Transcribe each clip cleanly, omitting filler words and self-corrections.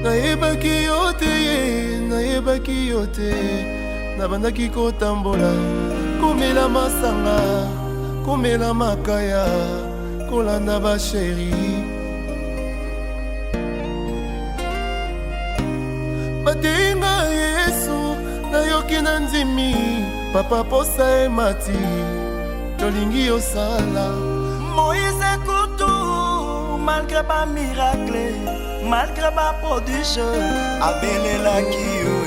Nayebaki yote nabandaki kotambola komela masanga komela makaya kolanda ba chéri batenga Yesu nayoki na nzimi papa posa emati tolingi osala Moïse Koutou malgré pas miracle malgré pas prodige abelelaki yo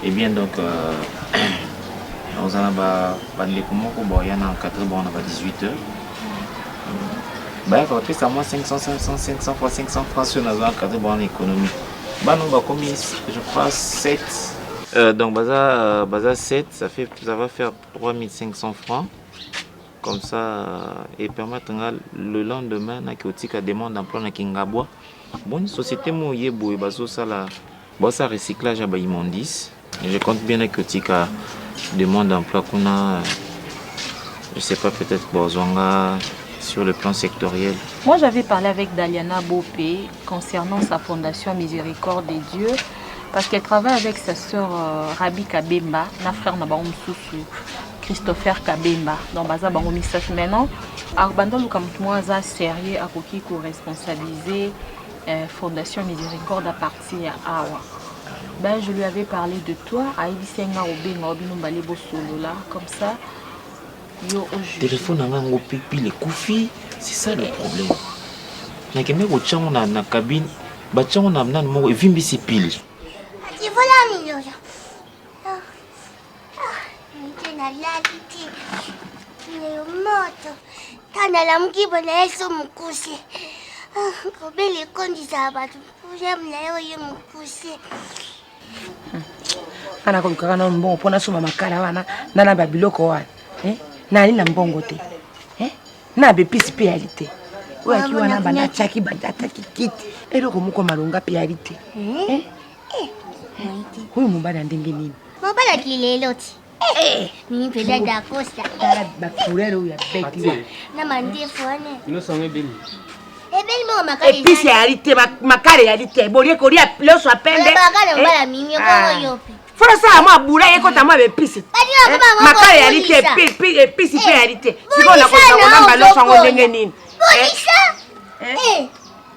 Et bien donc, nous allons parler comment on y en a 4 bon, on a 18h. Bah, quand ça moi 500 fois 500 francs sur la zone 4 bon en économie. Bah, nous va commis, je crois 7. Donc, baza 7, ça va faire 3500 francs. Comme ça, et permettre le lendemain, na demande d'emploi na Kingabwa. Bon, société mouillée, boue, bazo ça la, ça recyclage à immondice. Je compte bien que tu as demande d'emploi qu'on a, je sais pas, peut-être besoin sur le plan sectoriel. Moi, j'avais parlé avec Daliana Bopé concernant sa fondation Miséricorde des Dieux parce qu'elle travaille avec sa sœur Rabi Kabemba, na frère Nabaoum Soussou, Christopher Kabemba, dans Baza Bango Missach maintenant. Arbando Lukamtmoa za sérieux à Koki pour responsabiliser Fondation Miséricorde à partir à Awa. Ben, je lui avais parlé de toi, comme ça. Téléphone a pipi les koufi, c'est ça le problème. Na kemé ko tchango na cabine, ba tchango na mna mo vimbi si pile. Ati voilà mino. Nitena laliti. Ni moto. Tana la mkibo na Yesu mkusi. Kobele kondi za batu. Ujamla yo mkusi. Kana ko lukaka mbongo pona soma makala wana nana babiloko wana nani na mbongo te na be pisi pealité oya ki wana bana chaki bataki kiti eloko moko malonga pealité huyu mubala ndenge nini mubala kileloti mimi peda da costa ba couleur ya bête na mandefu ane inosonge bini ebeli mo makali pisi réalité makale réalité bolie ko lia loso apende makale mbala mimi ko yope Faut ça moi boula et quand moi be pisi makale réalité pisi pe réalité siko na ko na mbalo sango ndenge nini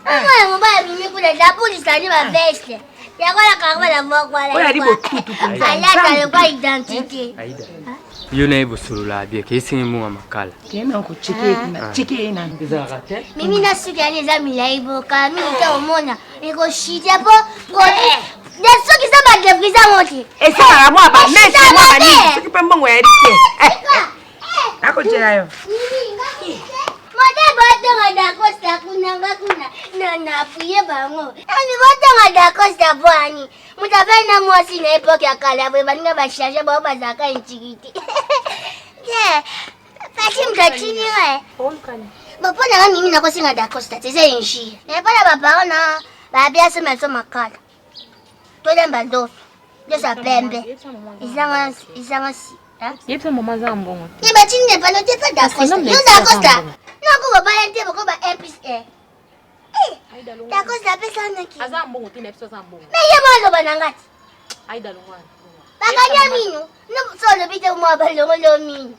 Mama mbala mimi kuna la police ani ba veste ya kwa karaba la mwa oya libo tutu ala kwa identité Aida yo na ibusulula bie ke singi mu makala kena ko cheke na bizarate mimi na suki ani za milaibo ka mimi ta omona eko shite po des ceux qui sont pas de prison monter et ça à moi ba mais c'est moi bani ce qui peut mbongo ya réalité ako tela yo Mode bote ngada costa kuna na puye bango ani bote ngada costa bwani mutafanya mwasi na epoque ya kala bwe baninga ba charger ba bazaka intigiti pati mtachini bapona mimi na kosinga da costa tese inshi na pala baba na ba bia se meso makala tole mbandoso ndosa pembe izanga si Yepsa mama za mbongo. Ni batini ne palo te pas d'accord. Yo d'accord ça. Non ko ba yente ko ba MPS. D'accord ça pesa naki. Aza mbongo te nepso za mbongo. Mais ye mo lo banangati. Aida longwana. Baganya minu. No so le bite mo ba lo minu.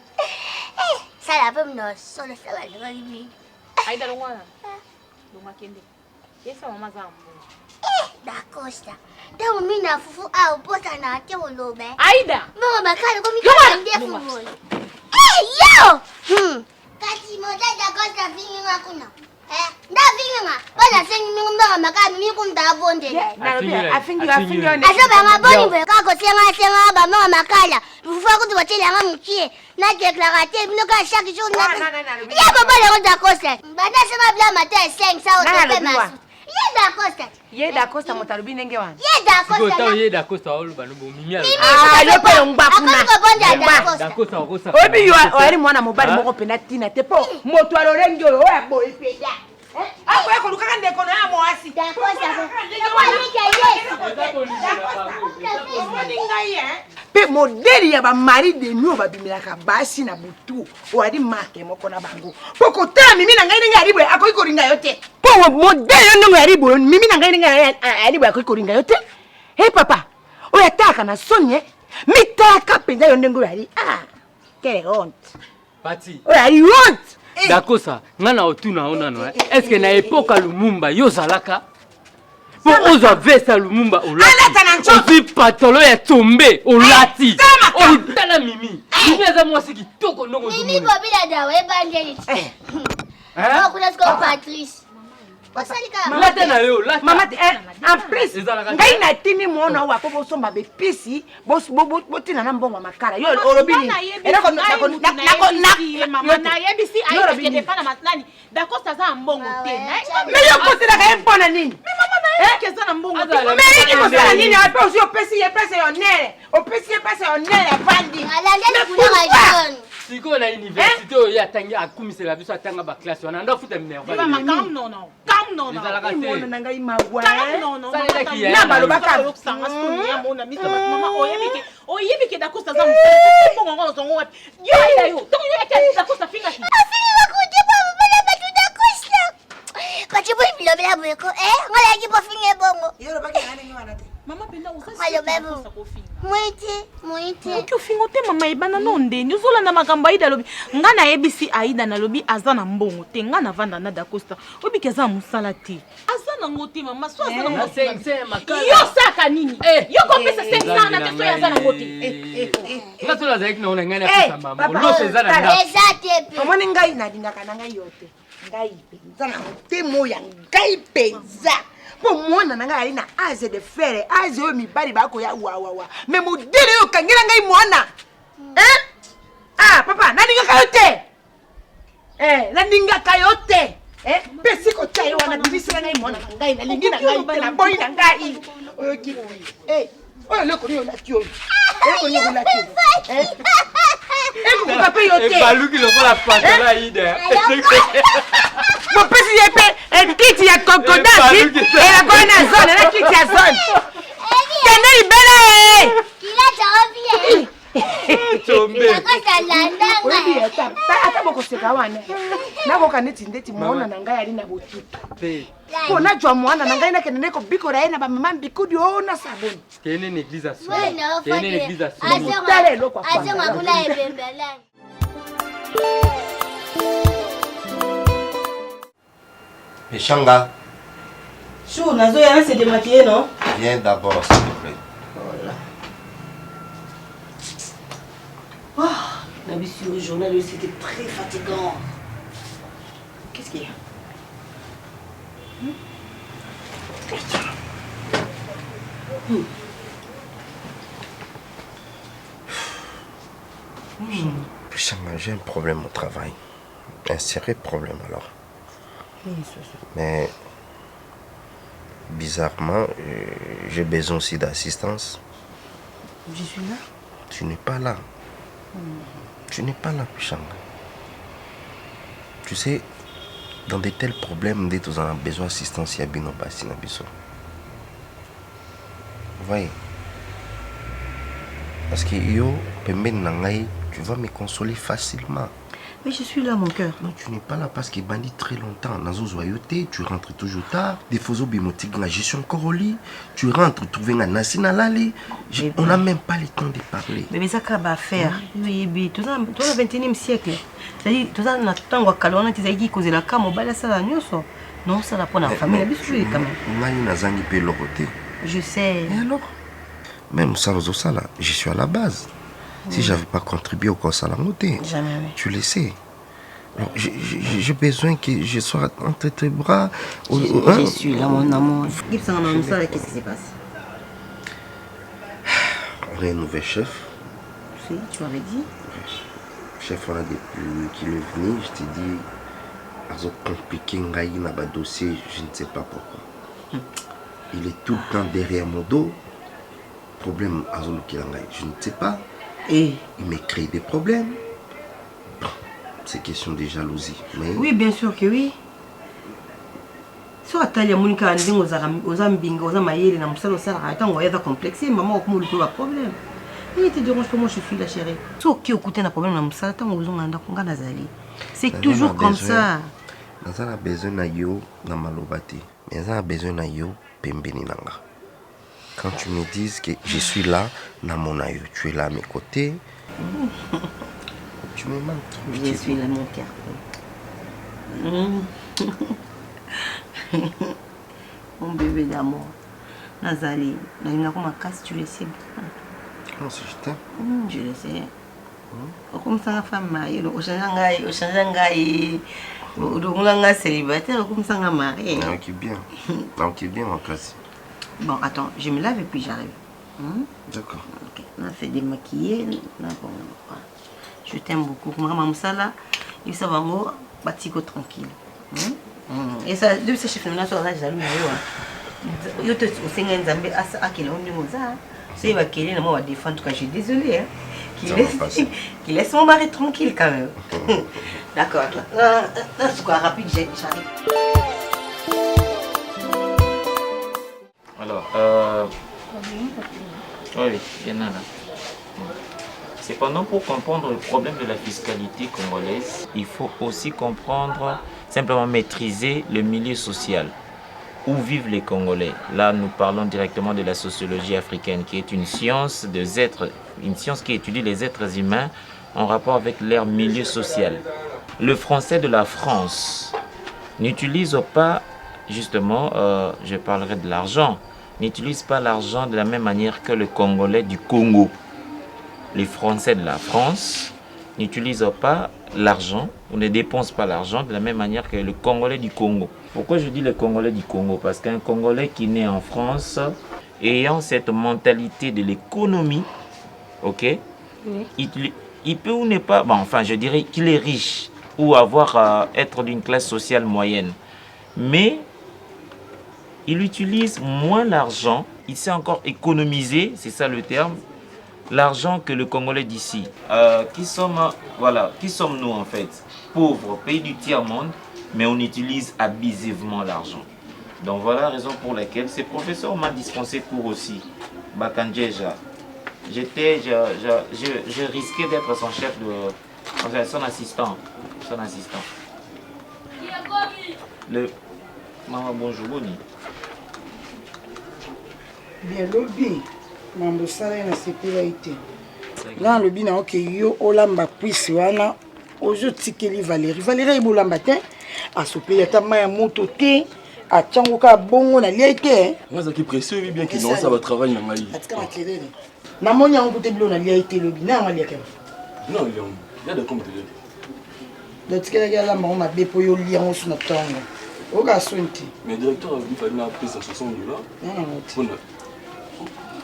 Ça la pem no so le ça ba lo minu. Aida longwana. Longa kende. Yepsa mama za mbongo. D'accord ça. Dawo mina fufu a opota na te olobe. Aida. Mo ba kale ko mi ka ndefu. Yo! Kati mo da d'accord ça fini ngakuna. ndavinga bona sengiminga makami mikumda bonde afingi asoba ngaboni bwe kako senga ba mama makala ufa kuti watele nga mkie na declarate bino ka chaque jour na ya baba le onda kosa bana sema bla matin 5 ça au masu Yeda Costa motalubi nenge wana. Yeda Costa. Siko Yeda Costa oluba no bomimi ala. Ah, yo pe ngba kuna. Da Costa okosa. Obi yo ari mwana mobali moko pena tina te po. Moto alorengi oyo ya boy peda. Ah, ko luka kande kono ya moasi. Da Costa. Pe modeli ya ba mari de nous ba bimilaka basi na butu. Wadi make moko na bango. Poko ta mimi na ngai ngai aribwe akoi koringa yote. Po modeli yo ndongo aribwe mimi na ngai ngai aribwe akoi koringa yote. Hey papa, oya taka na sonye. Mitaka penza yo ndongo ari. Ah, quelle honte. Pati. Oya ari honte. Dakosa, ngana otuna onano. Est-ce que na époque Lumumba yo zalaka? Pour oza vesa Lumumba olati. Ozi patolo ya tombe olati. Olutala mimi. Mimi aza mwasi kitoko ndongo mimi bobila dawe evangelist. Kuna sko Patrice. Lata na yo, lata. Mama en plus ngai na tini mona wa ko somba be pisi botina na mbongo makara yo orobini era ko mama na yebisi ayi ke defana matnani dakosta za mbongo te mais yo ko tira ka mpona nini mais mama na yeke za na mbongo te mais ni ko sala nini ape aussi opesi ye pesa yo nere opesi ye pesa yo nere bandi alande kuna jeune siko na université o ya tangi akumisela biso atanga ba classe wana ndo futa minerva mama calme non mona ngai magwa non na balobaka sanga sonia mona misa mama oyebike dakosta za mbongo mbongo ngo zongo wapi yo ila yo donc yo eka dakosta finga afinga kuti pa bala batu dakosta pati bo bilobela bweko ngola ki po finga bongo yo robaki ngane ngi wana te mama penda usasi ayo bebu Moite. Oki ofingo te mama ebana no ndeni ozolanda makambo aida lobi nga na yebisi aida na lobi aza na mbongo te nga na vanda na dakosta obiki aza musala te aza na ngote mama so aza na ngote yo saka nini yo kopesa 500 na te so aza na ngote nga tola zaiki na ona ngana pesa mama loso eza na nda omoni ngai na dingaka na ngai yote ngai penza na motemo ya ngai penza po mwana na ngai na ase de faire ase o mibali bako ya wa me modele yo kangela ngai mwana papa na dinga kayote na dinga kayote pesi ko chai wana bibisira ngai mwana ngai na lingi na ngai na boy na ngai oyo ki oyo leko ni ona kyo leko ni ona kyo ko papa yote baluki lokola patola ida mo pesi yepe kiti ya kokodasi ya kona zone na kiti ya zone tena ibele kila taovie tombe dakosta landanga ata bokoseka wana nakoka neti ndeti mwana na ngai ali na botutu po najwa mwana na ngai nakende neko bikora ye na bamama mbikudi ona saboni kene na église asu kene na église asu tale eloko azonga kuna ebembelani Changa. Chou, Nazo Yana s'est démaquillé, non? Viens d'abord, s'il te plaît. Voilà. Oh, la vie sur le journal, c'était très fatigant. Qu'est-ce qu'il y a? Changa, j'ai un problème au travail. Un sérieux problème alors. Mais bizarrement, j'ai besoin aussi d'assistance. Je suis là. Tu n'es pas là. Tu n'es pas là, Changa. Tu sais, dans de tels problèmes, dès que tu as besoin d'assistance, il y a bien passé dans Vous voyez? Parce que yo, tu vas me consoler facilement. Mais je suis là, mon cœur. Non, tu n'es pas là parce qu'il bandit très longtemps. Dans une joyauté, tu rentres toujours tard. Des fois, je suis encore au lit. Tu rentres, tu viens à Nassi na lali. On n'a même pas le temps de parler. Mais ça, qu'à faire? Oui, tout ça, au 21e siècle. C'est-à-dire, tout ça, on a tant de calons, tu sais, qui cause la cam, on va laisser la nuit, ça. Non, ça, la pour la famille, quand même. Je sais. Et alors? Même sans ça, là, je suis à la base. Si j'avais pas contribué au corps à la montée, jamais. Tu le sais. J'ai besoin que je sois entre tes bras. Je suis là, mon amour. Qu'est-ce qui se passe? On a un nouvel chef. Si, tu m'avais dit. Chef, on a depuis qu'il est venu, je t'ai dit, ils ont compliqué un dossier, je ne sais pas pourquoi. Il est tout le temps derrière mon dos. Problème, je ne sais pas. Et il me crée des problèmes. Bon, c'est question de jalousie. Mais... oui, bien sûr que oui. Si on a Monica, aux ambinga, aux amayeli, na musalo sala, attends, on va être complexé, maman, au moins, il problème. Il te dérange pas, moi je suis la chérie. Si on a un problème, na musalo, attends, on va nazali. C'est toujours comme ça. On a besoin de yo, na malobati. Mais on a besoin de yo, pembeni nanga. Quand tu me dis que je suis là, na mon aïe, tu es là à mes côtés. Tu me manques. Je suis là, mon cœur. Mon bébé d'amour. Nazali, tu le sais. Non, c'est je t'aime. Je le sais. Comme ça, la femme mariée, au Shanghai, au célibataire, comme ça, on marié. Non, qui bien. Non, qui bien, en classe. Bon, attends, je me lave et puis j'arrive. D'accord. Ok, on a fait démaquiller. Je t'aime beaucoup. Maman, ça là, il s'en va moi, batico tranquille. Et ça, depuis ce chef, on a sur la jaloux. Yo te osenga nzambe asa akela ondi moza. C'est va qu'elle moi va défendre, en tout cas, je suis désolée. Qu'il laisse mon mari tranquille quand même. D'accord, toi. C'est quoi rapide, j'arrive. Alors, oui, il y en a là. Cependant, pour comprendre le problème de la fiscalité congolaise, il faut aussi comprendre, simplement maîtriser le milieu social. Où vivent les Congolais? Là, nous parlons directement de la sociologie africaine, qui est une science des êtres, une science qui étudie les êtres humains en rapport avec leur milieu social. Le français de la France n'utilise pas, justement, je parlerai de l'argent, n'utilise pas l'argent de la même manière que le Congolais du Congo. Les Français de la France n'utilisent pas l'argent, ou ne dépensent pas l'argent de la même manière que le Congolais du Congo. Pourquoi je dis le Congolais du Congo? Parce qu'un Congolais qui naît en France, ayant cette mentalité de l'économie, ok, oui. Il peut ou ne pas, bon, enfin je dirais qu'il est riche, ou être d'une classe sociale moyenne, mais il utilise moins l'argent, il sait encore économiser, c'est ça le terme, l'argent que le Congolais d'ici. Qui sommes-nous en fait? Pauvres, pays du tiers-monde, mais on utilise abusivement l'argent. Donc voilà la raison pour laquelle ces professeurs m'ont dispensé cours aussi. Bakandjeja. Je risquais d'être son chef de... son assistant. Le... Maman, bonjour, Boni. Bien, lobby. Mambo sala na sepela ite. Là lobby na oke yo olamba puisi wana ozo tikeli Valérie. Valérie ibolamba te. Asopeli ata maya moto te. Atyango ka bongo na lia ite. Moi ça qui précieux bien qu'il non ça va travailler na ngai. Atika makelele. Na moni yango te bilo na lia ite lobby na ngali yakema. Non, il y a de comme te dire. Le tikela ya la mama bepo yo lia ngo suna tongo. Oka sonti. Mais directeur il fallait na payer $60. Non.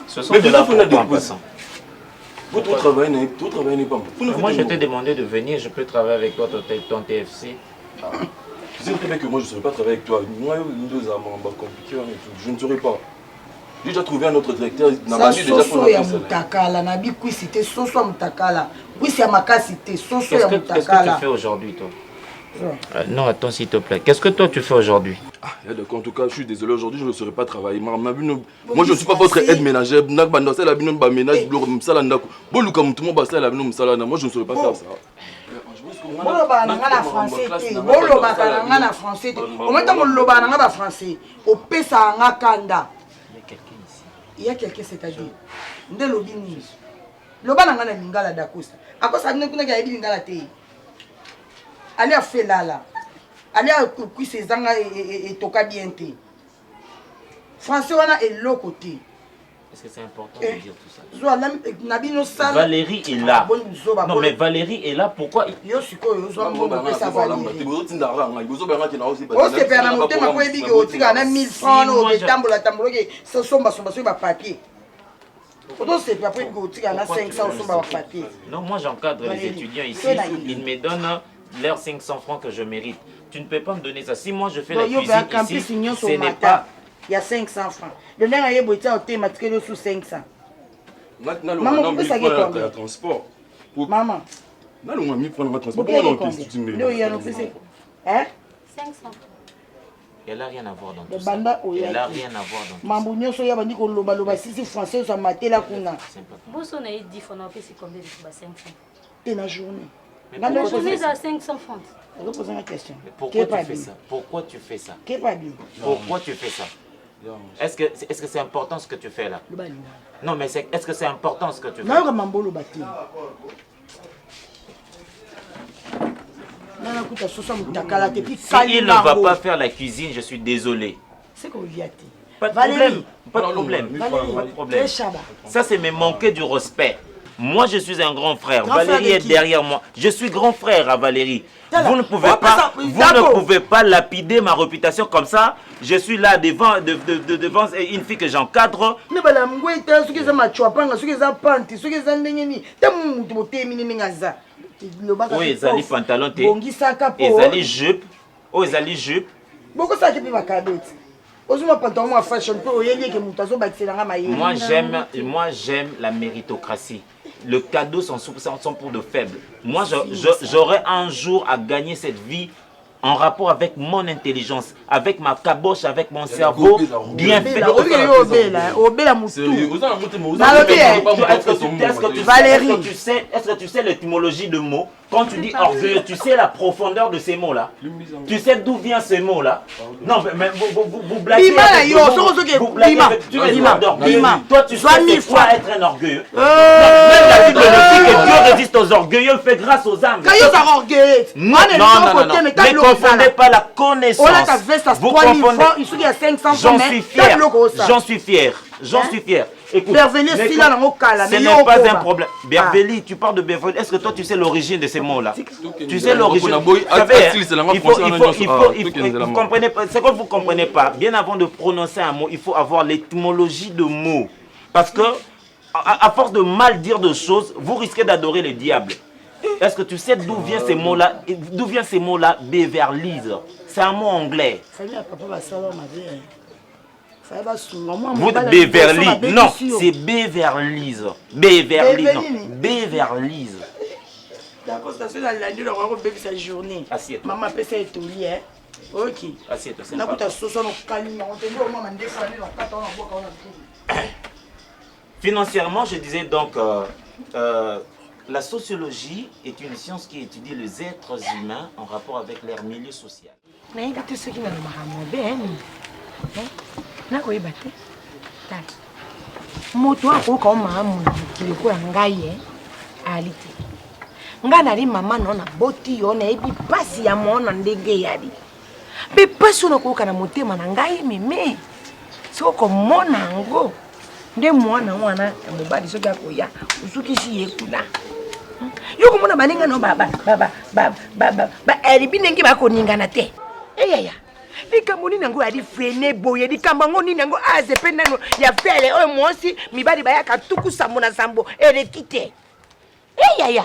60 $ pour en passant. Votre travail n'est pas bon. Moi, je t'ai demandé de venir, je peux travailler avec toi, ton TFC. Tu sais très bien que moi, je ne saurais pas travailler avec toi. Moi, nous deux amants, compliqués et tout. Je ne saurais pas. J'ai déjà trouvé un autre directeur. Ça, soso ya mutakala, nabi kuisite, soso ya mutakala. Kuisi ya makasite, soso ya mutakala. Qu'est-ce que tu fais aujourd'hui, toi? Non, attends s'il te plaît. Qu'est-ce que toi tu fais aujourd'hui? En tout cas, je suis désolé, aujourd'hui je ne saurais pas travailler. Moi je ne suis pas votre aide ménagère. Moi je ne saurais pas faire ça. Boloba na nga na français te. Boloba na nga na français te. Au moins tant boloba na nga na français. Au pesa nga kanda. Il y a quelqu'un c'est-à-dire. Nde lobi ni. Loba na nga na lingala dakosa. Akosa bino kuna ga lingala te. Allez à faire là. Allez à couper ses angles et toka bien. Français, on a l'autre côté. Est-ce que c'est important de dire tout ça? Valérie est là. Non, mais Valérie est là. Pourquoi? Non, moi j'encadre les étudiants ici. Ils me donnent leurs 500 francs que je mérite. Tu ne peux pas me donner ça. Si moi je fais la cuisine ici, ce n'est pas... Il y a 500 francs. Le nègre a été automatique sous 500. Maman, vous pouvez combien? Transport. Maman. Non, on m'a mis prendre le transport. Hein? 500. Elle n'a rien à voir dans tout ça. Elle n'a rien à voir dans tout ça. Mambounio soya bandi ko loba loba sisi français so matela kuna. Bosso na 10 francs na pesi combien de 500. Et la journée. La journée à 500 francs. Je vais poser une question. Pourquoi tu fais ça? Pourquoi tu fais ça? Pourquoi tu fais ça? Est-ce que c'est important ce que tu fais là? Non, mais est-ce que c'est important ce que tu fais? Si il ne va pas faire la cuisine, je suis désolé. C'est qu'on vit à ti. Pas de problème. Pas de problème. Pas de problème. Ça, c'est me manquer du respect. Moi, je suis un grand frère. Valérie est derrière moi. Je suis grand frère à Valérie. Vous ne pouvez pas lapider ma réputation comme ça. Je suis là devant une fille que j'encadre. Oui, ils allaient pantalon, ils allaient jupe. Oh, ils allaient jupe. Moi, j'aime la méritocratie. Le cadeau sont pour de faibles. Moi, j'aurai un jour à gagner cette vie en rapport avec mon intelligence, avec ma caboche, avec mon cerveau bien fait. Est-ce que tu sais l'étymologie de mots? Quand tu dis orgueilleux, tu sais la profondeur de ces mots-là? Tu sais d'où vient ce mot-là? Non, mais vous blaguez. Toi, tu sais c'est quoi être un orgueilleux? Même la Bible nous dit que Dieu résiste aux orgueilleux, fait grâce aux âmes. Non. Ne confondez pas la connaissance. Vous confondez. J'en suis fier. Écoute, ce n'est pas un problème. Berveli, tu parles de Berveli. Est-ce que toi tu sais l'origine de ces mots-là? Tu sais l'origine. Vous comprenez pas. C'est que vous ne comprenez pas. Bien avant de prononcer un mot, il faut avoir l'étymologie de mots. Parce que, à force de mal dire de choses, vous risquez d'adorer le diable. Est-ce que tu sais d'où viennent ces mots-là? D'où viennent ces mots-là? Beverly's. C'est un mot anglais. Vous Beverly, non, c'est Beverly's. Beverly, non, Beverly's. Assiette. Maman peut faire tout lié. Ok. Assiette, c'est financièrement, je disais donc, la sociologie est une science qui étudie les êtres humains en rapport avec leur milieu social. Mais il y a ceux qui n'ont pas nakoyeba te tala moto akoyoka omama mokili koya ngai ali te ngai nali mama no naboti yo nayebi mpasi ya mona ndenge eyali mpe mpasi oyo nakoyoka na motema na ngai meme soki okomona yango nde mwana wana ya mobali soki akoya osukisi ye kuna yo komona baninga no elibi ndenge bakoningana te eyaya likambo nini yango yali frene boye likambo yango nini yango azepe nano ya fele oyo mwasi mibali bayaka tuku sambo na sambo eleki te eyaya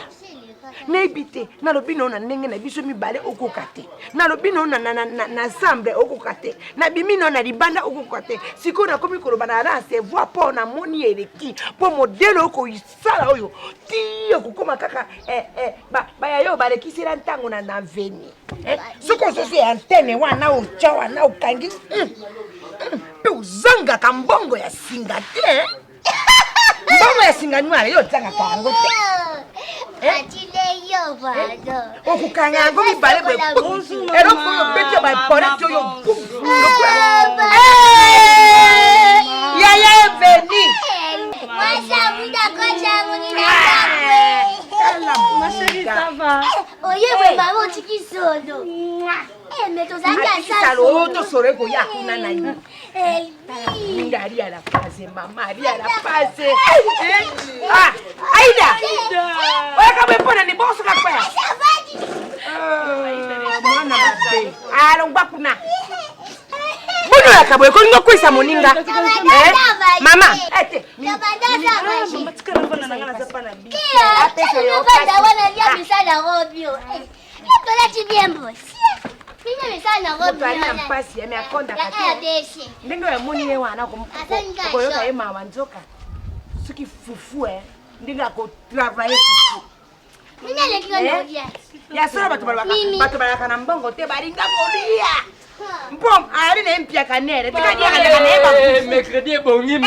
nayebi te nalobi nao na ndenge na biso mibale okoka te nalobi nao na sambre okoka te nabimi nao na libanda okoka te sikoyo nakomi koloba na recevoir mpo namoni eleki mpo modele okoisala oyo ti okokoma kaka bayayo balekisela ntango na veni soki ozosi antene wana otya wana okangi mpe ozangaka mbongo ya singa te mbongo ya singa nwana yo ozangaka yango te okukanga yango mibale boye eloko oyo peti baporeti oyo yaya eveni Mais tu as salo to sore ko ya kuna na yi. Ngari ala pase mama, ari ala pase. Ah, Aida. Oya ka be pona ni boss ka kwa. Mwana mabe. Alo ngba kuna. Buno ya kabwe ko ngokwisa moninga. Mama, ete. Mama tikana mbona nangana zapana bi. Apesa yo pesa wana ya misala robio. Tola chibiembo. Mimi misala robio. Ana mpasi ya mekonda kati. Ndingo ya moni ye wana ko yo ka ema wanzoka. Suki fufu ndinga ko travailler fufu. Mimi le kikondo dia. Ya sura batu balaka na mbongo te balinga kolia. Mbom, ari na mpia kanere. Tika dia kanere. Mercredi bongi.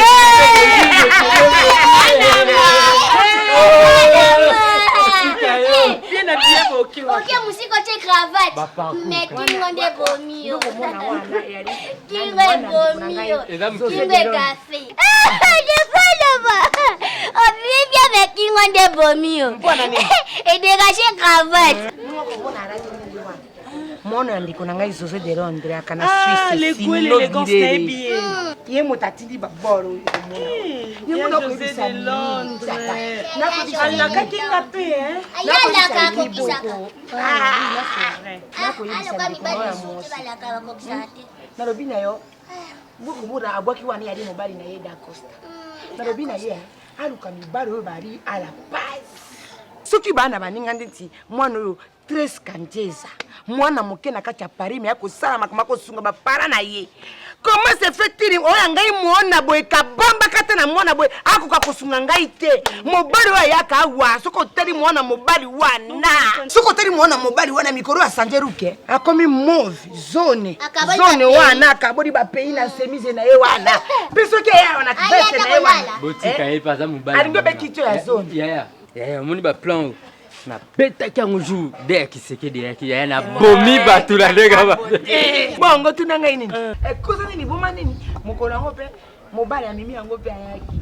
Bien habillé boki. OK, musiko che cravate. Mais kingo de bomio. Kingo bomio. Kingo café. Je fais le bas. On vit bien avec kingo de bomio. Et dégager cravate. Mon andiko na ngai José de Londres akana Suisse l'élégance est bien. Ye motatidi baboro ye mo José de Londres. Na ko disa ka kinga pe Ayala ka ko bisa. Na ko yisa ko na robina yo. Buku mura abwaki wani yali mobali na ye da Costa. Na robina ye aluka mibalo bari ala paz. Soki bana baninga nditi mwana yo Tres Kanjeza mwana moke na kati ya Paris me akosala makamako sunga ba para na ye. Comment se fait-il oya ngai muona boy kabamba kata na mwana boy akoka kosunga ngai te. Mobali wa yaka wa soko teli mwana mobali wana. Soko teli mwana mobali wana mikoro ya Sanjeruke. Akomi mauve zone wana kabodi ba pays na semise na ye wana. Biso ke ya wana tibete na ye wana. Botika ye paza mobali. Alingo be kito ya zone. Ya moni ba plan na beta kango jour de kiseke de yaki ya na bomi batu la lega ba. Bongo tunanga nini? Koza nini boma nini? Mokola ngope mobali ya mimi yango pe ayaki.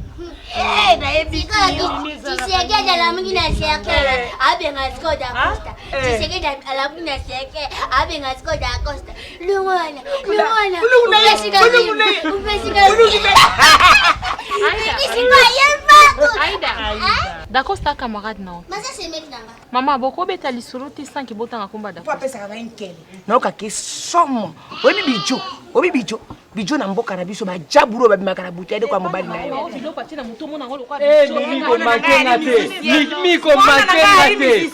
Na ebika tiseke da la mwingine seke abenga skoda Costa. Tiseke da la mwingine seke abenga skoda Costa. Lungona. Da Costa camarade non. Mais ça c'est mec nanga. Maman boko beta lisuru ti sanki botanga komba da. Papa pesa ka nkele. Na okake somo. Obi bijo na mboka na biso ba jaburo ba bimaka na butede kwa mobali na yo. Mi ko makena te.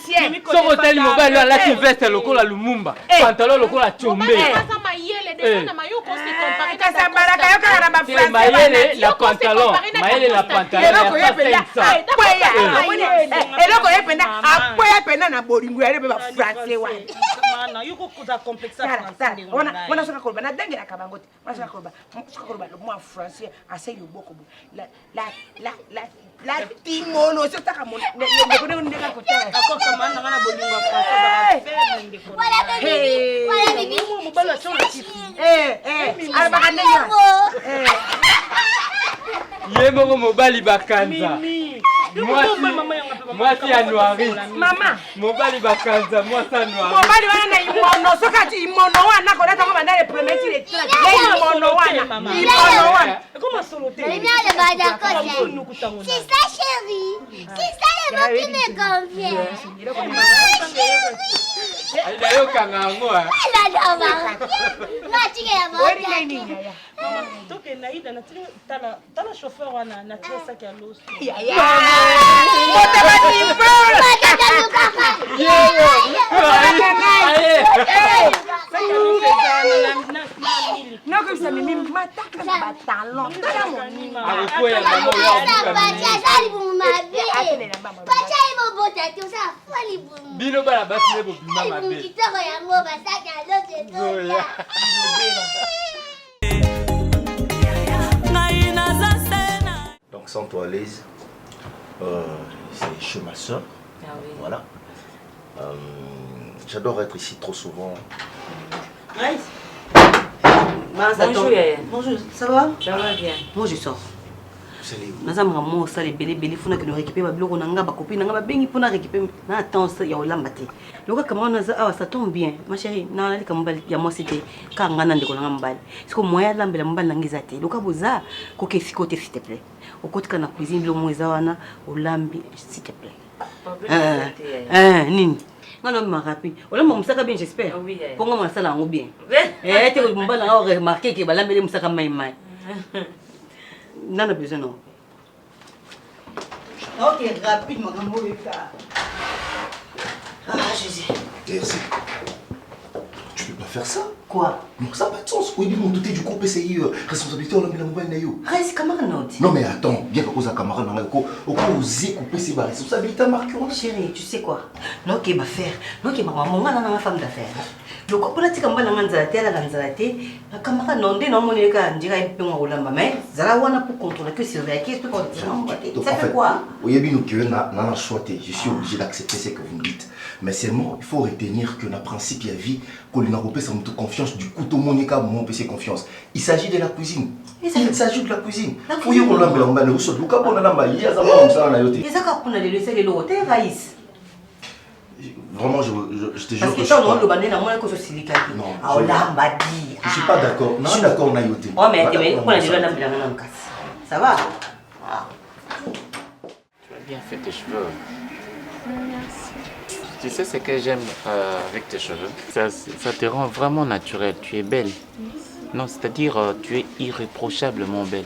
Soko teli mobali la lati veste lokola Lumumba. Pantalon lokola Chombe. Kasa mayele de na mayo ko se comparer. Kasa baraka yo kana ba France. Mayele la pantalon. Mayele la pantalon. Eloko yependa apoya penda na bolingo ya ba France wa. Mana yuko kuza complexa français. Ona soka kolba na dengera kabangote. Ona soka kolba le mot français assez le boko. La timono c'est ça comme ne ndeka kotala. Akoka mana ngana bolingo français ba ndeko. Voilà bibi. Mobala chona chifu. Alba kanenya. Yemo mobali bakanza. Mwasi ya noiri. Mama. Mobali bakanza, mwasi ya noiri. Mobali wana na imono, sokati imono wana ko data ko bandale premier tir etra. Imono wana. Comment soloter? C'est ça chérie. C'est ça le mot qui me convient. Aida yo kangango ah. Maman, donc Naïda na tala chauffeur wana na tia sac ya loso. Bino bala basi lebo bima mabe. Donc sans toi Lise, c'est chez ma soeur. Ah oui. Voilà. J'adore être ici trop souvent. Bonjour Yaya. Bonjour, ça va? Ça va bien. Moi je sors. naza maman ça les belé fona que nous récupérer ba biloko nanga ba copine nanga ba bengi pona récupérer na attends ça ya olamba te loka kama naza ah ça tombe bien ma chérie na nali kamba ya moi c'était ka ngana ndeko nanga mbali siko moya lambela mbali nangiza te loka boza ko ke fikote s'il te plaît au côté kana cuisine lo moza wana olambi s'il te plaît nini ngana ma rapide olamba musaka bien j'espère pour moi ça la ngo bien te mbala na remarquer que balambele musaka mai non, a besoin non. Ok, rapide, mon amour. Ah, Jésus. Merci. Tu peux pas faire ça. Quoi? Non, ça n'a pas de sens. Oui, mon douté du coup, PCI, responsabilité, on a mis la mobile naïo. Reste camarade. Non, mais attends, bien que cause camarade, on a osé couper ses barres. Responsabilité à marquer. Chérie, tu sais quoi? Non, qui va faire? Non, qui va maman, ma femme d'affaires. Le couple là, tu comme la manzate, la ganzate, la camarade non, non, mon écart, dirait un peu au lama, mais Zalawana pour contrôler que c'est vrai, qu'est-ce que tu ça fait quoi? Oui, bien que n'a choisi, je suis obligé d'accepter ce que vous me dites. Mais seulement, il faut retenir que le principe et la vie, qu'on a repris sa confiance, du coup, tout le monde est capable de faire confiance. Il s'agit de la cuisine. Il s'agit de la cuisine. Il faut que l'on ait un peu de temps. Il y a des gens qui ont vraiment, je te jure que je suis pas... Non, je suis pas d'accord. Non, je suis d'accord, Nayote. Oh, mais ça va? Tu as bien fait tes cheveux. Merci. Tu sais ce que j'aime avec tes cheveux? Ça te rend vraiment naturel. Tu es belle. Non, c'est-à-dire, tu es irréprochablement belle.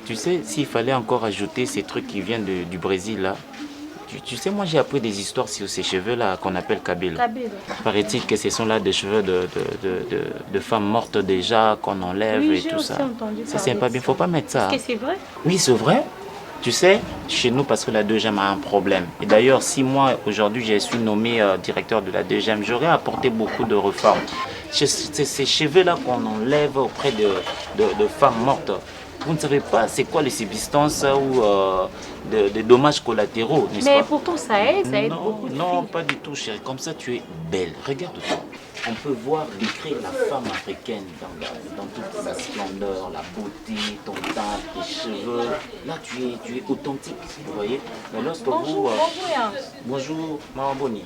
Tu sais, s'il fallait encore ajouter ces trucs qui viennent du Brésil, là, tu sais, moi j'ai appris des histoires sur ces cheveux-là qu'on appelle kabyle. Paraît-il que ce sont là des cheveux de femmes mortes déjà, qu'on enlève et tout ça. Ça, c'est pas bien, faut pas mettre ça. Est-ce que c'est vrai? Oui, c'est vrai. Tu sais, chez nous, parce que la 2e a un problème. Et d'ailleurs, si moi, aujourd'hui, je suis nommé directeur de la 2e, j'aurais apporté beaucoup de réformes. C'est ces cheveux-là qu'on enlève auprès de femmes mortes. Vous ne savez pas c'est quoi les substances ou des dommages collatéraux, n'est-ce pas? Mais pourtant ça aide beaucoup. Non, pas du tout, chérie. Comme ça, tu es belle. Regarde-toi. On peut voir décrire la femme africaine dans toute sa splendeur, la beauté, ton teint, tes cheveux. Là, tu es authentique, vous voyez. Mais lorsque bonjour, bonjour, Maman Boni.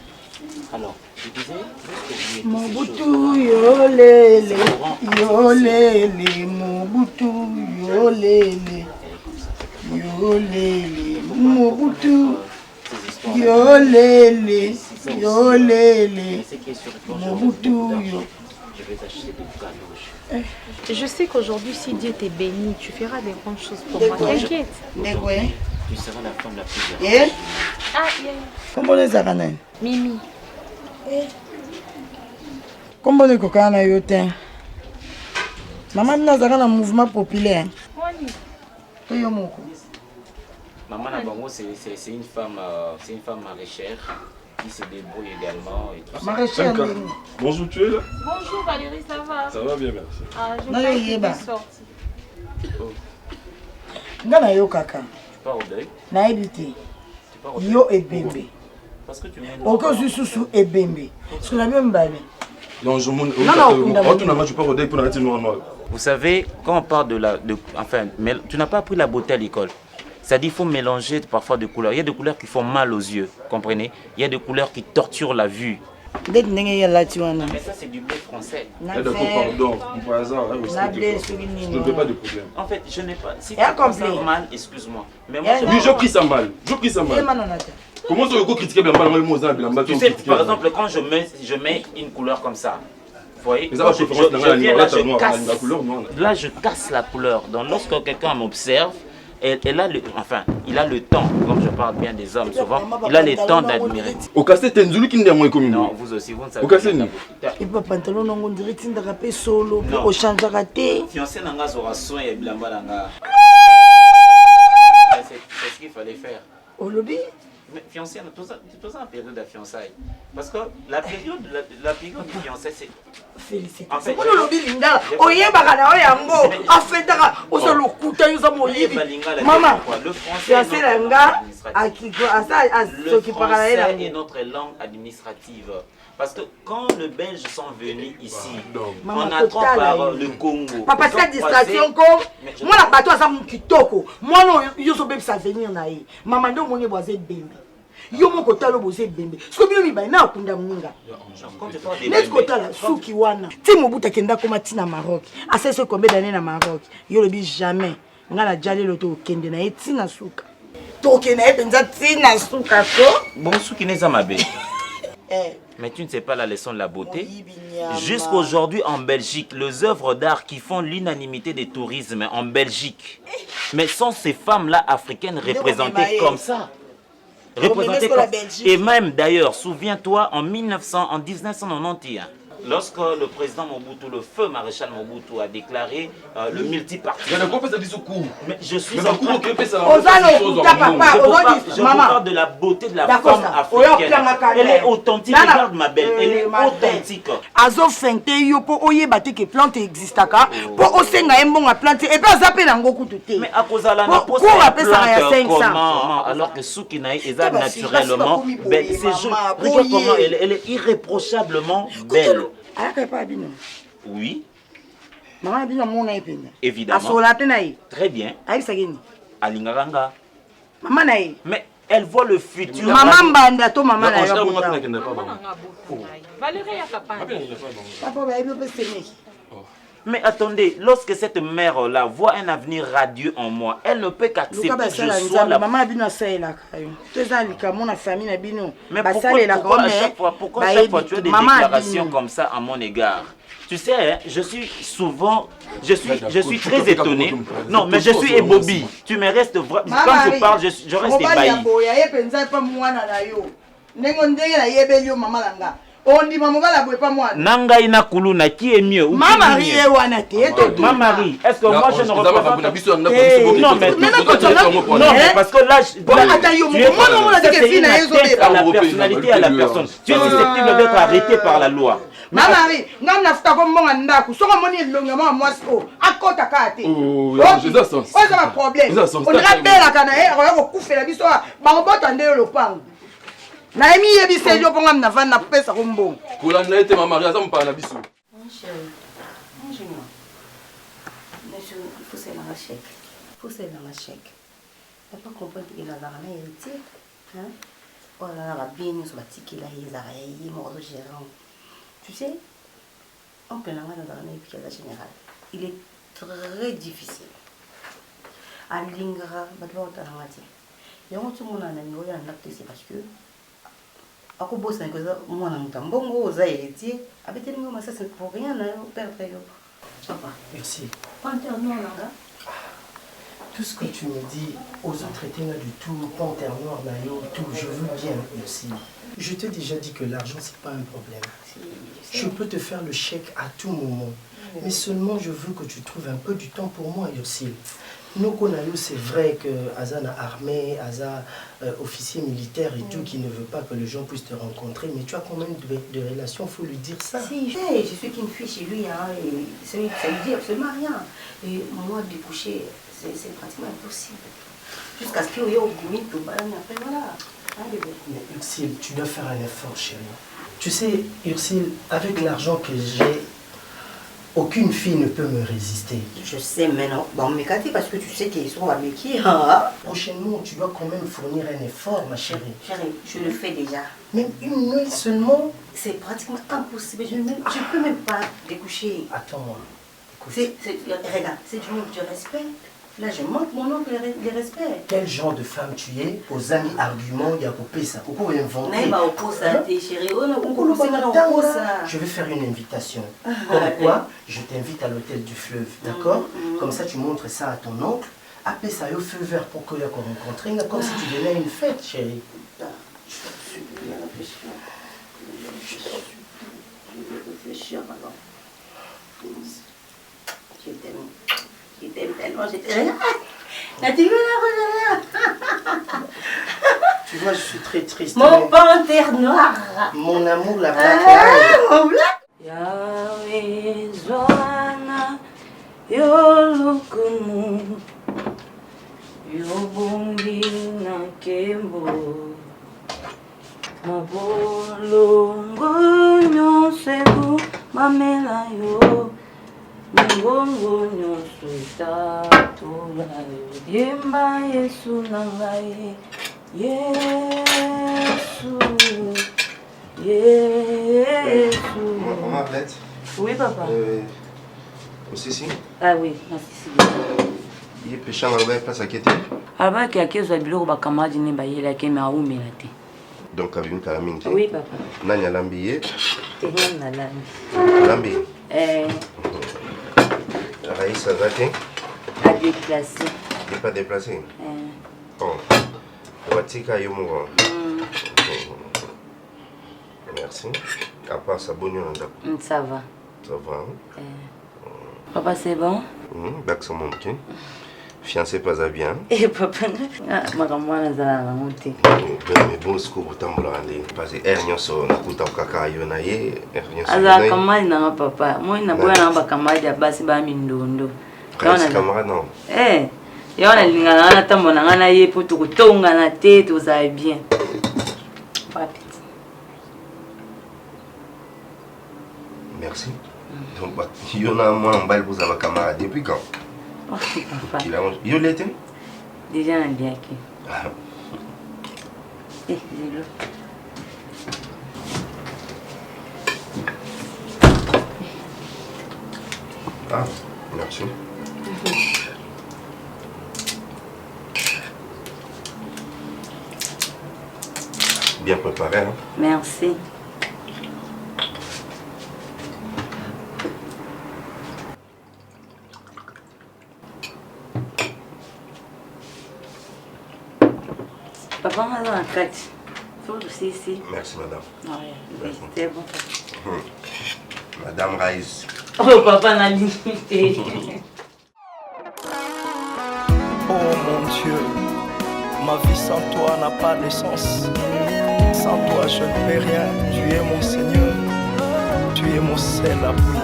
Alors, je disais, Mobutu yolele, yolele, Mobutu yolele, yolele, Mobutu yolele, yolele, Mobutu yo. Je vais t'acheter des cadeaux. Je sais qu'aujourd'hui, si Dieu t'est béni, tu feras des grandes choses pour moi. T'inquiète. Tu seras la femme la plus heureuse. Comment les arènes? Mimi. Comment les coquins na yotin? Maman n'a pas un mouvement populaire. Maman Nabango, c'est une femme maraîchère qui se débrouille également. Maraîchère. Bonjour, tu es là? Bonjour Valérie, ça va? Ça va bien, merci. Ah, je vais sortir. Ngana yo kaka. Tu pars au deuil? Na ebité. Yo ebembe. Parce que tu m'aimes. Oko susu ebembe. Parce que la même balle. Non, je monte. Tu pars au deuil pour arrêter noir. Vous savez, quand on parle enfin, tu n'as pas appris la beauté à l'école. C'est-à-dire qu'il faut mélanger parfois de couleurs. Il y a des couleurs qui font mal aux yeux, comprenez? Il y a des couleurs qui torturent la vue. Mais ça, c'est du blé français. D'accord, pardon. Par hasard, je ne fais pas de problème. En fait, je n'ai pas. Si tu prends ça mal, excuse-moi. Mais moi, oui, je prie ça mal. Je prie ça mal. Comment tu peux critiquer bien mal? Tu sais, par exemple, quand je mets une couleur comme ça, vous voyez, là, je casse la couleur. Donc, lorsque quelqu'un m'observe, il a le temps, comme je parle bien des hommes souvent, il a le temps d'admirer. Au cassé, tu es un qui n'est pas non, vous aussi, vous ne savez pas. Il peut pas pantalon on dirait que tu as solo pour changer raté. Fiancé nanga sera soin et blamba nanga. C'est ce qu'il fallait faire. Au lobby. Mais fiancé, tout ça en période de fiançailles. Parce que la période de fiançailles, c'est... Félicitations. En fait, maman, le français, administrative. Le français est notre langue administrative. Parce que quand les Belges sont venus ici, on attend par le Congo. Papa, c'est la distraction comme moi la bateau ça mon kitoko. Moi non, yo so bébé ça venir na yi. Maman ndo mon boisé bembe. Yo mon kota lo boisé bembe. Ce que mi ba na kunda mninga. N'est-ce que la souki wana. Ti Mobutu kenda koma tina Maroc. A ce combien d'années na Maroc. Yo le bi jamais. Nga la jale lo to kende na tina souka. To kende penza tina souka ko. Bon souki neza mabe. Mais tu ne sais pas la leçon de la beauté. Jusqu'aujourd'hui en Belgique, les œuvres d'art qui font l'unanimité des tourismes en Belgique, mais sont ces femmes-là africaines représentées comme ça. Représentées comme... Et même d'ailleurs, souviens-toi, en 1991, lorsque le président Mobutu, le feu maréchal Mobutu, a déclaré le multipartisme. Mais je suis en train de... Je vous parle de la beauté de la femme africaine. Elle est authentique, regarde ma belle, elle est authentique. Azo fente yo po oye bate que plante existaka po osenga embonga plante et pas zapper nango kututé. Mais à cause de la plante comment alors que Souki Naï est naturellement belle. Regarde comment elle est irréprochablement belle. Oui. Évidemment. Très bien. Alingaranga. Mais elle voit le futur. Maman banda to maman na yo. Valérie Mais attendez, lorsque cette mère-là voit un avenir radieux en moi, elle ne peut qu'accepter que je sois la... Maman bino saela kayo. Tezalika mona famille na bino. Mais pourquoi à chaque fois tu as des déclarations comme ça à mon égard? Tu sais, hein, je suis très étonné. Non, mais je suis ébobie. Tu me restes vraiment... Quand je parle, je reste ébahi. Nanga ina kuluna qui est mieux ou Marie Marie, est-ce que moi je ne représente pas? Non mais parce que là tu es à la personnalité à la personne. Tu es susceptible d'être arrêté par la loi. Marie, non na futa ko mbonga ndaku soko moni elonga mwasi o akota kate. Oh, c'est un problème. On dirait belle kana ko kufela biso ba robota ndelo lopango. Na emi yebise yo ponga na vana pesa ko mbongo. Kula na ete mama ya zampa na biso. Mon chéri. Bonjour. Monsieur, il faut c'est la chèque. Il faut c'est la chèque. Tu pas comprendre qu'il a la rana héritier. Hein? Oh là là, la bien sur la ticket là, ils arrivent, mon gérant. Tu sais, on peut l'amener dans la éducation générale. Il est très difficile. À l'Ingra, je vais te dire. Il y a un petit monde qui a un acte, c'est parce que ako boss na koza mwana mutambongo oza héritier abete ningo masa c'est pour rien na perdre yo. Papa, merci. Panter noir nanga. Tout ce que tu me dis aux entretiens du tout, panter noir na yo, tout, je veux bien aussi. Je t'ai déjà dit que l'argent c'est pas un problème. Je peux te faire le chèque à tout moment. Mais seulement je veux que tu trouves un peu du temps pour moi, Yossil. Nous connaissons, c'est vrai que Azana armée, Aza officier militaire et tout, qui ne veut pas que les gens puissent te rencontrer, mais tu as quand même de relations, il faut lui dire ça. Si, je suis qu'une fille chez lui, hein, et ça lui dit absolument rien. Et moi, déboucher, c'est pratiquement impossible. Jusqu'à ce qu'il y ait au bout, tout bas, après voilà. Mais Ursule, tu dois faire un effort, chérie. Tu sais, Ursule, avec l'argent que j'ai, aucune fille ne peut me résister. Je sais maintenant. Bon, mais quand parce que tu sais qu'ils sont avec qui, prochainement, tu dois quand même fournir un effort, ma chérie. Chérie, je le fais déjà. Même une nuit seulement? C'est pratiquement impossible. Je ne peux même pas découcher. Attends-moi. Regarde, c'est du manque de respect. Là, je manque mon oncle de respect. Quel genre de femme tu es? Aux amis arguments, il y a coupé ça. Pourquoi inventer? Je vais faire une invitation. Comme quoi, je t'invite à l'hôtel du fleuve, d'accord? Comme ça, tu montres ça à ton oncle. Appelle ça au feu vert pour qu'il y ait qu'on rencontre. Comme si tu venais à une fête, chérie. Je vais réfléchir maintenant. Je t'aime. Je t'aime tellement, je t'aime. Tu vois, je suis très triste. Mon panthère noir. Mon amour, la blague. Mon blague. Yahweh Zoana, Yolokunu, Lobongi na kembo Mabolongo nyonsebu mamela yo Ngongo nyonso itatola yo Yemba Yesu na ngai Yesu Yesu Maman Arlette. Oui papa. Aussi si? Ah oui, merci. Il est péchant dans la place à quitter. Avant qu'il y ait quelque biloko bakamadi ne bayela ke me aumela te. Donc avec une calamité. Oui papa. Nanya lambiye. Tenga na lambi. Lambi. Raïs Azate. À déplacer. Il n'est pas déplacé. Bon. Watika Yomoura. Merci. À part ça, bonne nuit. Ça va. Ça va. Papa, c'est bon? Bac sur mon pied. Fiancé pas à bien. Eh papa, ma maman a monté. Mais bon, ce que vous t'en voulez, parce que rien sur la couta au caca, il y en a rien. Alors, comment il n'a papa? Moi, il n'a pas camarade à base de Mindondo. Camarade, non. Eh, il y a un lingana, t'as mon anaïe pour tout tonga na tête, vous avez bien. Merci. Donc, il y en a moins en balle pour avoir camarade depuis quand? Oh, papa. Il y a l'été? Déjà, on dit à qui? Eh, dis-le. Ah, merci. Bien préparé, hein? Merci. Papa m'a donné un crack. Faut aussi ici. Merci, madame. Oui, c'est bon. Madame Raïs. Oh, papa n'a limité. Oh mon Dieu, ma vie sans toi n'a pas de sens. Sans toi je ne peux rien. Tu es mon Seigneur, tu es mon seul appui.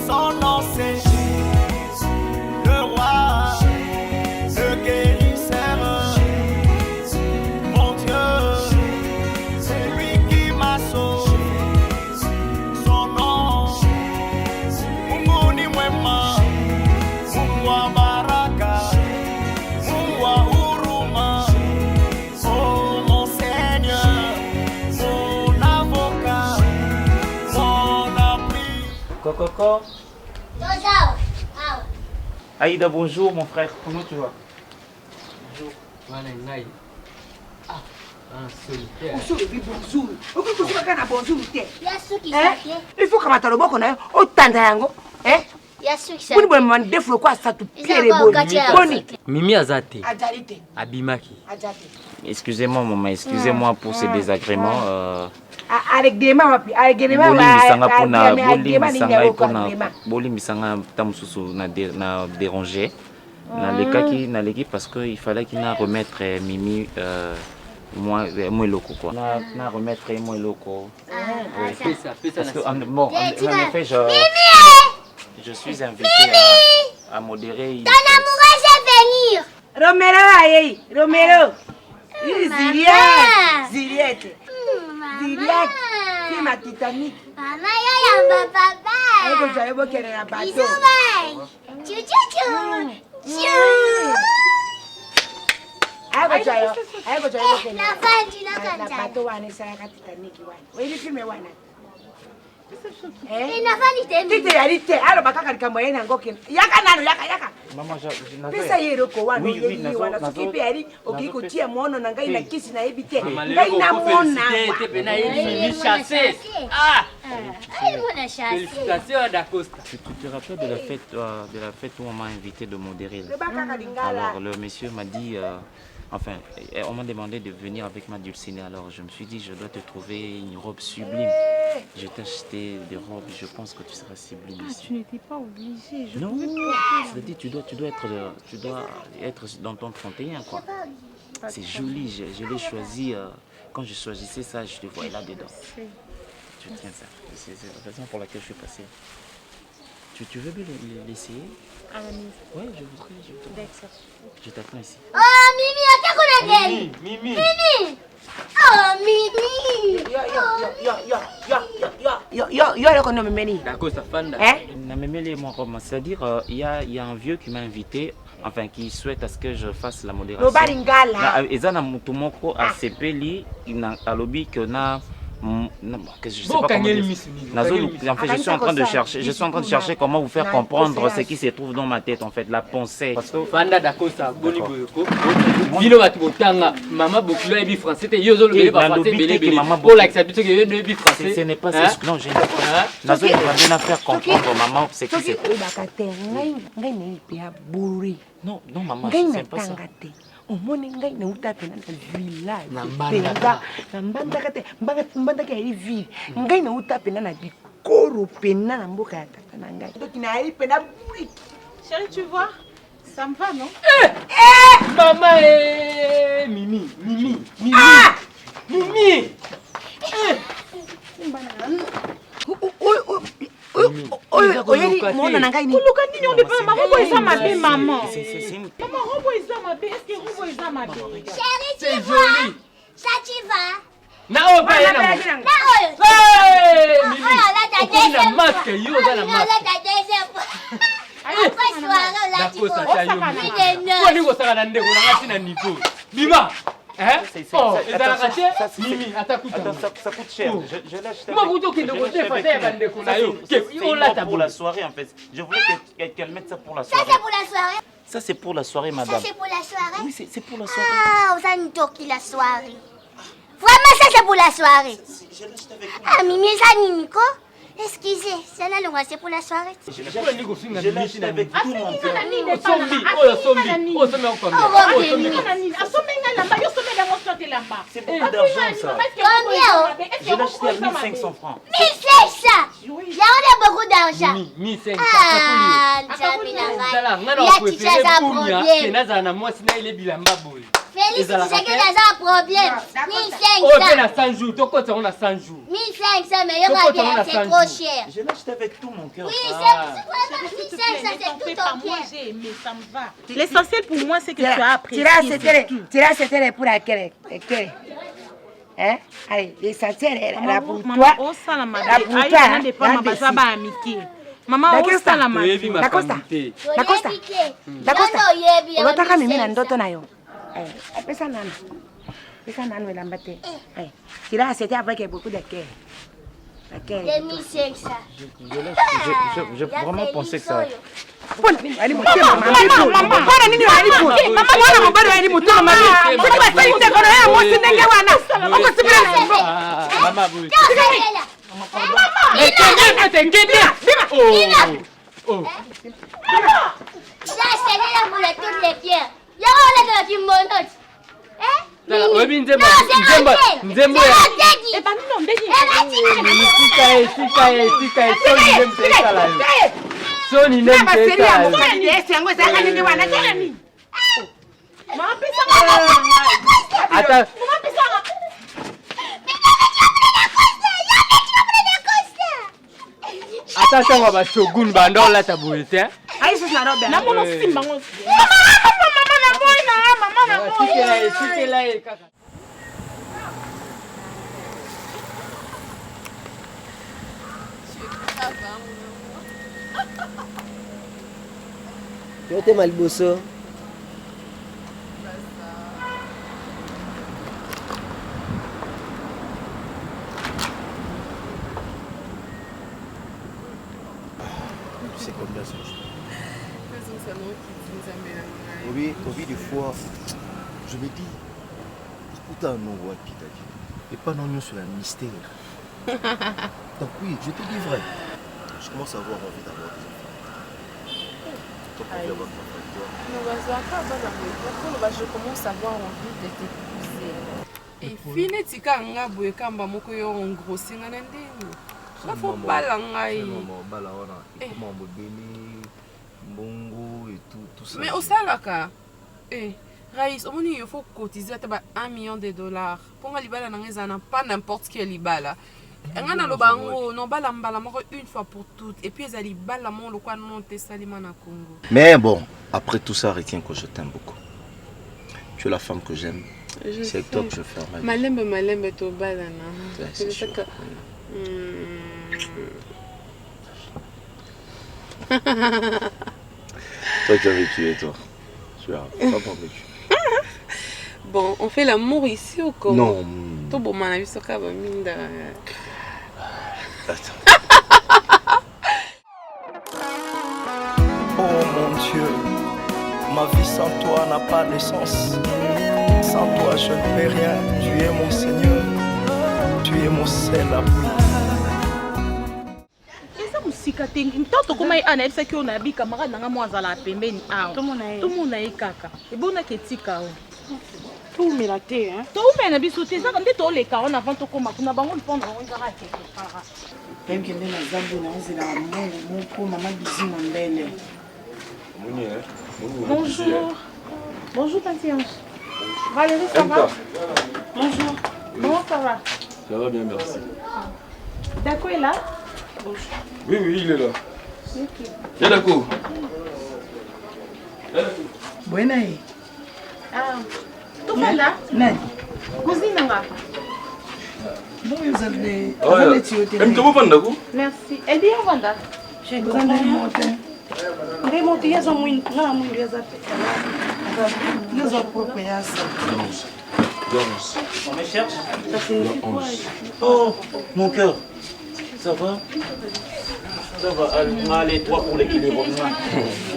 Son nom c'est Jésus, le roi, le guérisseur. Jésus, mon Dieu, c'est lui qui m'a sauvé. Son nom, Mungu ni mwema, Mungu wa baraka, Mungu wa huruma. Oh mon Seigneur, mon avocat, mon appui. Coco. Aïda, bonjour mon frère, comment tu vas? Bonjour. Ah, solitaire. Bonjour. Bonjour. Il Il faut que ma talo boko na otanda yango. Boni boni man deflo kwa satu pere boni. Mimi Azate. Ajarite. Abimaki. Excusez-moi maman, excusez-moi pour ces désagréments. Avec des mains, avec des mains, bolimbisanga tamususu na déranger na lekaki na leki parce que il fallait qu'il na remettre Mimi moi loko quoi na remettre moi loko parce que bon en effet je suis invité à modérer. Ton amoureuse est venir. Romero aïe Romero Ziliette c'est ma Titanic. Maman, yo yamba papa. Aïe j'avais beau qu'elle ait un bateau. Bisous bye. Tchou tchou tchou. Aïe j'avais la fin du la bateau wane ça la Titanic wane. Oui, le film est wane. Tite yalite alo bakaka likambo yena ngoke yaka nano yaka maman pesa yero ko wana yeli wana soki pe yali oki ko tia mono na ngai na kisi na ebite ngai na mona te pena yeli chasser ah félicitations à Costa. Tu te rappelles de la fête où on m'a invité de modérer alors le monsieur m'a dit enfin, on m'a demandé de venir avec ma dulcinée, alors je me suis dit, je dois te trouver une robe sublime. Je t'ai acheté des robes, je pense que tu seras sublime ici. Tu n'étais pas obligé. Non, c'est-à-dire tu dois être dans ton 31, quoi. C'est joli, je l'ai choisi. Quand je choisissais ça, je te voyais là-dedans. Tu tiens ça, c'est la raison pour laquelle je suis passé. Tu veux bien l'essayer? À la maison. Oui, je voudrais. D'accord. Je t'attends ici. Oh, Mimi, attends qu'on a gagné. Mimi. Oh, Mimi. Yo aloko no memeni. D'accord, ça fanda. C'est-à-dire, il y a un vieux qui m'a invité, enfin qui souhaite à ce que je fasse la modération. Lobalingala. Et ça, Mutumoko a CPLI, à lobby qu'on a. Je sais pas comment dire. En fait, je suis en train de chercher comment vous faire comprendre ce qui se trouve dans ma tête, en fait, la pensée. Parce que Fanda d'accord ça, boni boyoko. Bino batu botanga, maman beaucoup là bi français, te yozo le bébé français belé. Pour l'accepter que yo ne bi français. Ce n'est pas ça. Non, j'ai Nazo va bien faire comprendre maman ce qui se trouve. Non, maman, c'est pas ça. Omoni ngai na uta pena na village na mbanda kate mbanda ke ari ville ngai na uta pena na bikoro pena na mboka ya tata na ngai donc na ari pena buri. Chérie, tu vois, ça me va, non? Maman, Mimi. Mona na ngai ni kuluka nini on dépend maman boy ça ma belle maman. Maman robo isa ma belle, est-ce que robo isa ma belle? Chérie, tu vois? Ça tu vas? Na o ba yana. Na Mimi. Na masque yo za na masque. Après soirée là tu vas. Ko ni ko saka na ndeko na ngati na niveau. Bima. Hein? Oh, Mimi, ça coûte cher. Je l'achète. C'est pour la soirée en fait. Je voulais qu'elle mette ça pour la soirée. Ça c'est pour la soirée? Ça c'est pour la soirée, madame. Ça c'est pour la soirée? Oui, c'est pour la soirée. Ah, vous avez toqué la soirée. Vraiment, ça c'est pour la soirée. Ah, Mimi, ça Nico? Excusez, c'est là c'est pour la soirée. Je l'achète avec tout mon cœur. C'est beaucoup d'argent ça. Combien? Je l'achète à 1500 francs. 1500? Il y a beaucoup d'argent. 1500. Ah, Félix, tu sais que t'as un problème. 1500 jours, toi on a 100 jours. 1500, mais c'est trop cher. Je l'achète avec tout mon cœur. Oui, c'est pour 1500, c'est tout ton cœur. J'ai aimé, ça me va. L'essentiel pour moi, c'est que tu as apprécié. Tira c'était pour laquelle? Hein? Allez, l'essentiel est là pour toi. Là pour toi. Maman, on s'en la main. Dacosta. Unataka mimi na ndoto nayo. Pesa nani? Pesa nani elambate? Tira c'était avec beaucoup de cœur. 2500. Je vraiment pensais que ça. Attention à Shogun Bandol là taboulité. Aïe, c'est la robe. Na mono simba ngo. Maman. Yo te malboso. C'est combien ça? Oui, des fois, je me dis, écoute un nom, et pas non sur un mystère. Donc oui, je te dis vrai. Je commence à avoir envie d'avoir des enfants. Toi, pour avoir ton frère, toi. Je commence à avoir envie de t'épouser. Et fine tika nga boye kamba moko yo engrossi nga na ndenge. Ça faut bala ngai. Bala wana. Comment modéliser bongo et tout ça. Mais au salaka. Raïs, il faut cotiser $1 million. Pour nga libala na ngeza na pas n'importe quel libala. Ngana lo bango non bala mbala moko une fois pour toutes et puis ezali bala mon lo kwa non te salima na Congo. Mais bon, après tout ça, retiens que je t'aime beaucoup. Tu es la femme que j'aime. C'est avec toi que je fais ma vie. Malembe to bala na. C'est chaud. Toi qui as vécu et toi. Tu as pas vécu. Bon, on fait l'amour ici au Congo. Non. To bon mana biso ka ba minda. Oh mon Dieu, ma vie sans toi n'a pas de sens. Sans toi je ne peux rien. Tu es mon Seigneur. Tu es mon seul appui. Musika tengi mtoto koma ana ebisa ki ona bi camarade nanga mwazala pembeni awo tomona ye kaka ebona ketika o toumela te hein toumela biso te zaka nde toleka on avant tokoma kuna bango mpondra on zaka te para pemke nde na zambo na ozela mungu moko mama bizima mbele bonjour bonjour tante Ange Valérie ça va bonjour comment ça va Ça va bien merci. D'accord est là. Oui, il est là. Ok. Viens d'accord. Buenaï. Ah, tout va là? Non. Cousine Nanga. Bon, vous avez. Merci. Elle dit où Vanda? J'ai besoin de monter. Les montées, ils ont moins. Non, ils ont ils ont propre. On me cherche? Ça c'est quoi? Oh, mon cœur. Ça va? Ça va, allez, toi pour l'équilibre.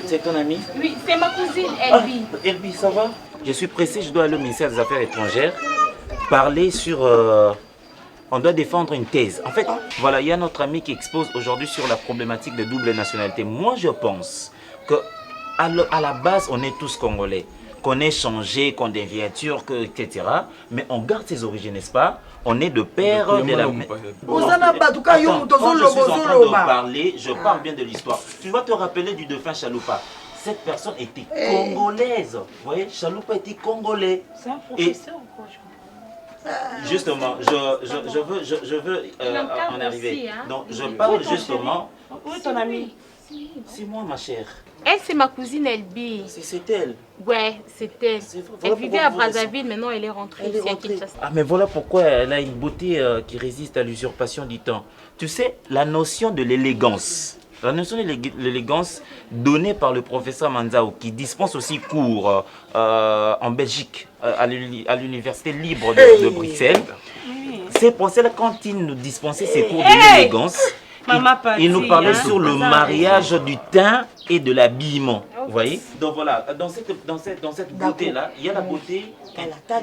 C'est ton ami? Oui, c'est ma cousine Elbi. Elbi, ça va? Je suis pressé, je dois aller au ministère des Affaires étrangères, parler sur... on doit défendre une thèse. En fait, voilà, il y a notre ami qui expose aujourd'hui sur la problématique de double nationalité. Moi, je pense que à la base, on est tous Congolais. Qu'on ait changé, qu'on devient turc, etc. Mais on garde ses origines, n'est-ce pas? On est de père de la mère. Quand je suis en train de parler, je parle bien de l'histoire. Tu vas te rappeler du dauphin Chaloupa. Cette personne était congolaise. Vous voyez, Chaloupa était congolais. C'est un professeur ou quoi? Justement, je veux en arriver. Aussi, hein? Donc, je parle justement... Où est ton ami? C'est moi, ma chère. Elle, c'est ma cousine Elbi. C'est elle. Ouais, c'est elle. Elle vivait à Brazzaville, maintenant elle est rentrée ici à Kinshasa. Ah, mais voilà pourquoi elle a une beauté qui résiste à l'usurpation du temps. Tu sais, la notion de l'élégance. La notion de l'élégance donnée par le professeur Manzao, qui dispense aussi cours en Belgique, à l'université libre de Bruxelles. C'est pour cela quand il nous dispensait ces cours de l'élégance, il nous parlait sur le mariage du teint et de l'habillement. Vous voyez? Donc voilà, dans cette beauté-là, il y a la beauté...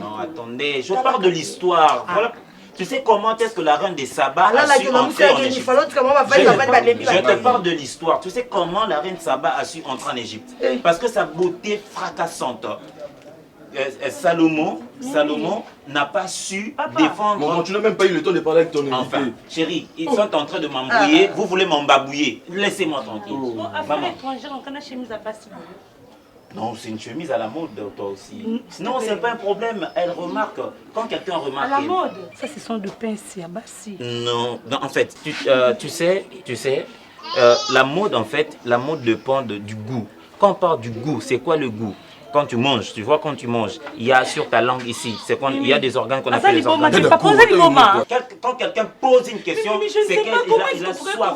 Non, attendez, je parle de l'histoire. Voilà. Tu sais comment est-ce que la reine des Saba a su entrer en Égypte? Je te parle de l'histoire. Tu sais comment la reine Saba a su entrer en Égypte? Parce que sa beauté fracassante. Salomon n'a pas su défendre... Maman, tu n'as même pas eu le temps de parler avec ton invité. Enfin, chérie, ils sont en train de m'embrouiller. Vous voulez m'embabouiller. Laissez-moi tranquille. Affaires étrangères, on connaît chemise à passe. Non, c'est une chemise à la mode, toi aussi. Non, c'est pas un problème. Elle remarque. Quand quelqu'un remarque... À la mode? Ça, ce sont de pinces à bassi. Non, en fait, tu sais, la mode, en fait, la mode dépend du goût. Quand on parle du goût, c'est quoi le goût? Quand tu manges, tu vois, quand tu manges, il y a sur ta langue ici, c'est quand il y a des organes qu'on appelle les organes. Quand quelqu'un pose une question, c'est qu'il a soif.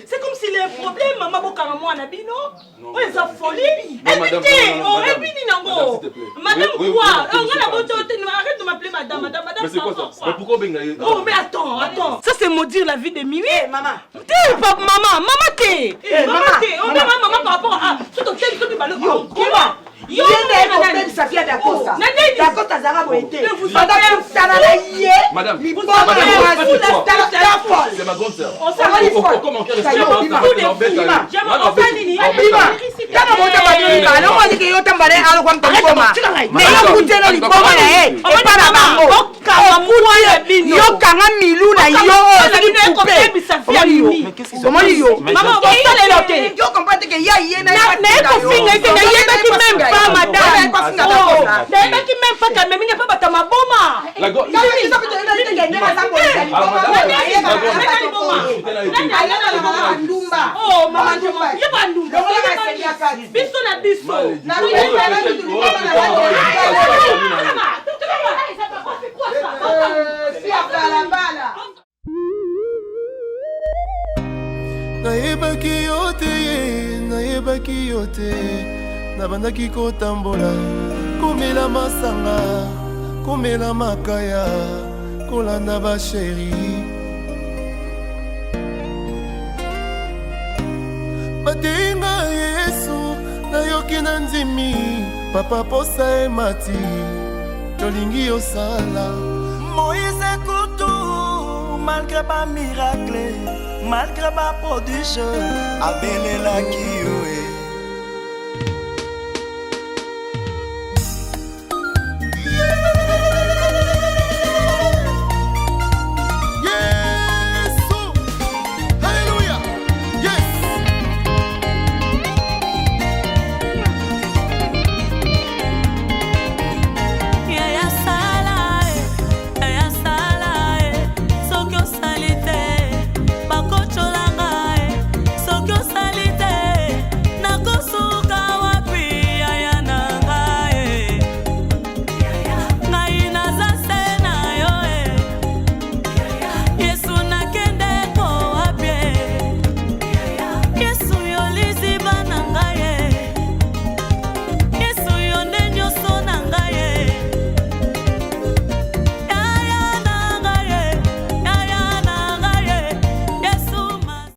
C'est comme s'il y a un problème, maman, on a dit non? Ouais, ça folie. Évitez, on répète Nango. Madame quoi? Arrête de m'appeler madame. Madame, mais c'est quoi ça? Mais pourquoi Bengaï? Oh, mais attends. Ça, c'est maudire la vie de Mimi. Maman. Maman, t'es. Maman, par rapport à. Comment? Yo, ça vient d'Acosta. D'Acosta Zara Boete. Madame, c'est ma grande sœur. On s'en va comment qu'elle est yokanga milu na yo komoni yo comprendre que ya ye na nayekofinga ete nayebaki même pas madame nayebaki même pas kameminga mpe bato maboma biso na biso nayebaki yo te nayebaki yo te nabandaki kotambola komela masanga komela makaya kolanda basheri batenga yesu nayoki na ndimi papa posa emati tolingi yosala Moïse Koutou, malgré pas miracle, malgré pas prodige, abelelaki yo.